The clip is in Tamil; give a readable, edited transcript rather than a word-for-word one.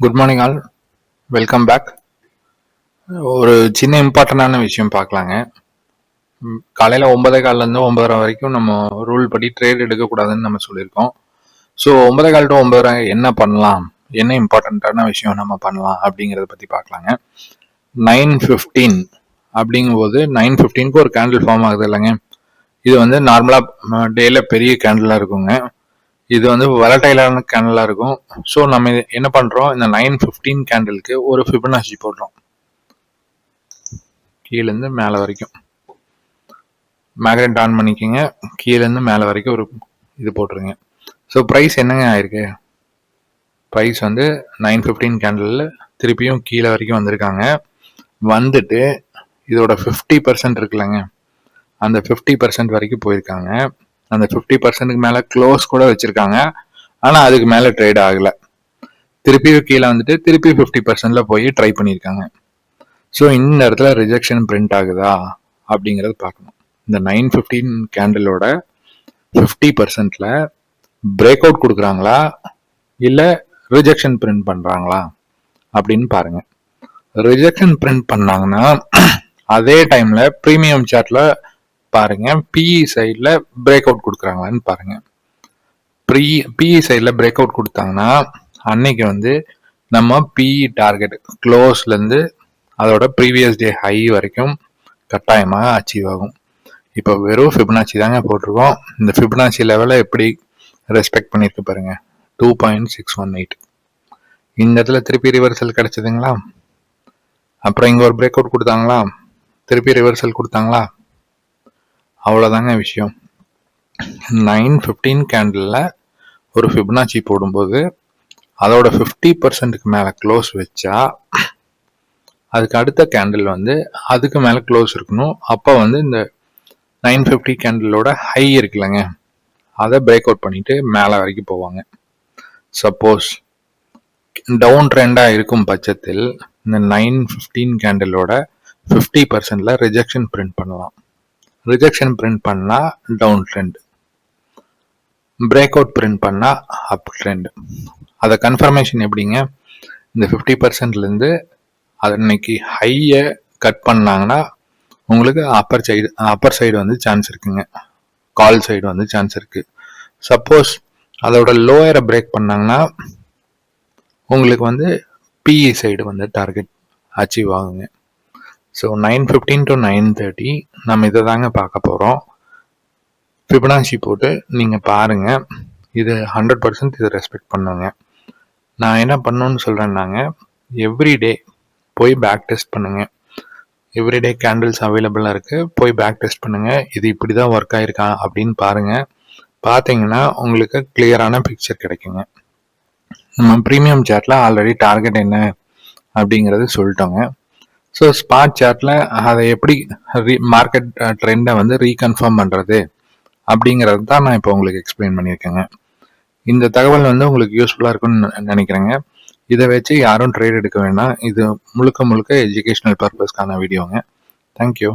Good morning all. Welcome back. ஒரு சின்ன இம்பார்ட்டண்டான விஷயம் பார்க்கலாங்க. காலையில் 9:15 9:30 வரைக்கும் நம்ம ரூல் படி ட்ரேட் எடுக்கக்கூடாதுன்னு நம்ம சொல்லியிருக்கோம். ஸோ 9:15 to 9:30 என்ன பண்ணலாம், என்ன இம்பார்ட்டண்ட்டான விஷயம் நம்ம பண்ணலாம் அப்படிங்கிறத பற்றி பார்க்கலாங்க. 9:15 அப்படிங்கும்போது 9:15க்கு ஒரு கேண்டில் ஃபார்ம் ஆகுது இல்லைங்க. இது வந்து நார்மலாக டேல பெரிய கேண்டிலாக இருக்குங்க. இது வந்து வலட்டைலான கேண்டலாக இருக்கும். ஸோ நம்ம என்ன பண்ணுறோம், இந்த 9:15 கேண்டலுக்கு ஒரு ஃபிபனாச்சி போடுறோம். கீழேருந்து மேலே வரைக்கும் மேக்னெட் ஆன் பண்ணிக்கோங்க. கீழேருந்து மேலே வரைக்கும் ஒரு இது போட்டுருங்க. ஸோ ப்ரைஸ் என்னங்க ஆயிருக்கு, ப்ரைஸ் வந்து 9:15 கேண்டலில் திருப்பியும் கீழே வரைக்கும் வந்திருக்காங்க. வந்துட்டு இதோட 50% இருக்குல்லங்க, அந்த 50% வரைக்கும் போயிருக்காங்க. அந்த 50%க்கு மேலே க்ளோஸ் கூட வச்சுருக்காங்க. ஆனால் அதுக்கு மேலே ட்ரேட் ஆகலை. திருப்பியும் கீழே வந்துட்டு திருப்பி 50%ல போய் ட்ரை பண்ணியிருக்காங்க. ஸோ இந்த இடத்துல ரிஜெக்ஷன் பிரிண்ட் ஆகுதா அப்படிங்கிறது பார்க்கணும். இந்த 9:15 கேண்டலோட 50%ல பிரேக் அவுட் கொடுக்குறாங்களா இல்லை ரிஜெக்ஷன் பிரிண்ட் பண்ணுறாங்களா அப்படின்னு பாருங்க. ரிஜெக்ஷன் பிரிண்ட் பண்ணாங்கன்னா அதே டைம்ல ப்ரீமியம் சார்ட்ல பாருங்க, பிஇ சைடில் பிரேக் அவுட் கொடுக்குறாங்களான்னு பாருங்க. பிஇ சைடில் பிரேக் அவுட் கொடுத்தாங்கன்னா அன்னைக்கு வந்து நம்ம பிஇ டார்கெட் க்ளோஸ்லேருந்து அதோட ப்ரீவியஸ் டே ஹை வரைக்கும் கட்டாயமாக அச்சீவ் ஆகும். இப்போ வெறும் ஃபிபனாச்சி தாங்க போட்டிருக்கோம். இந்த ஃபிபனாச்சி லெவலை எப்படி ரெஸ்பெக்ட் பண்ணியிருக்கு பாருங்க, 2.618. இந்த இடத்துல திருப்பி ரிவர்சல் கிடைச்சதுங்களா, அப்புறம் இங்கே ஒரு பிரேக் அவுட் கொடுத்தாங்களா, திருப்பி ரிவர்சல் கொடுத்தாங்களா, அவ்வளோதாங்க விஷயம். 9:15 கேண்டிலில் ஒரு ஃபிபனாச்சி போடும்போது அதோட 50%க்கு மேலே க்ளோஸ் வச்சா அதுக்கு அடுத்த கேண்டில் வந்து அதுக்கு மேலே க்ளோஸ் இருக்கணும். அப்போ வந்து இந்த 9:50 கேண்டிலோட ஹை இருக்குல்லங்க, அதை பிரேக் அவுட் பண்ணிட்டு மேலே வரைக்கும் போவாங்க. சப்போஸ் டவுன் ட்ரெண்டாக இருக்கும் பட்சத்தில் இந்த 9:15 கேண்டிலோட 50%ல ரிஜெக்ஷன் பிரிண்ட் பண்ணலாம். ரிஜெக்ஷன் பிரிண்ட் பண்ணால் down trend, break out print பண்ணால் அப் ட்ரெண்ட். அதை கன்ஃபர்மேஷன் எப்படிங்க, இந்த 50%லேருந்து அன்னைக்கு ஹையை கட் பண்ணாங்கன்னா உங்களுக்கு அப்பர் சைடு வந்து சான்ஸ் இருக்குங்க, கால் சைடு வந்து சான்ஸ் இருக்குது. சப்போஸ் அதோட லோயரை பிரேக் பண்ணாங்கன்னா உங்களுக்கு வந்து பிஇ சைடு வந்து டார்கெட் அச்சீவ் ஆகுங்க. ஸோ 9:15 to 9:30 நம்ம இதை தாங்க பார்க்க போகிறோம். ஃபிபனாச்சி போட்டு நீங்கள் பாருங்கள், இது 100% இதை ரெஸ்பெக்ட் பண்ணுங்க. நான் என்ன பண்ணணும்னு சொல்கிறேன்னாங்க, எவ்ரிடே போய் பேக் டெஸ்ட் பண்ணுங்கள். எவ்ரிடே கேண்டில்ஸ் அவைலபிளாக இருக்குது, போய் பேக் டெஸ்ட் பண்ணுங்கள். இது இப்படி தான் ஒர்க் ஆகிருக்கா அப்படின்னு பாருங்கள். பார்த்தீங்கன்னா உங்களுக்கு கிளியரான பிக்சர் கிடைக்குங்க. நம்ம ப்ரீமியம் சார்ட்டில் ஆல்ரெடி டார்கெட் என்ன அப்படிங்கிறது சொல்லிட்டோங்க. ஸோ ஸ்பாட் சார்ட்டில் அதை எப்படி மார்க்கெட் ட்ரெண்டை வந்து ரீகன்ஃபார்ம் பண்ணுறது அப்படிங்கிறது தான் நான் இப்போ உங்களுக்கு எக்ஸ்பிளைன் பண்ணியிருக்கேங்க. இந்த தகவல் வந்து உங்களுக்கு யூஸ்ஃபுல்லாக இருக்குன்னு நினைக்கிறேங்க. இதை வச்சு யாரும் ட்ரேட் எடுக்க வேண்டாம். இது முழுக்க முழுக்க எஜுகேஷனல் பர்பஸ்க்கான வீடியோங்க. தேங்க்யூ.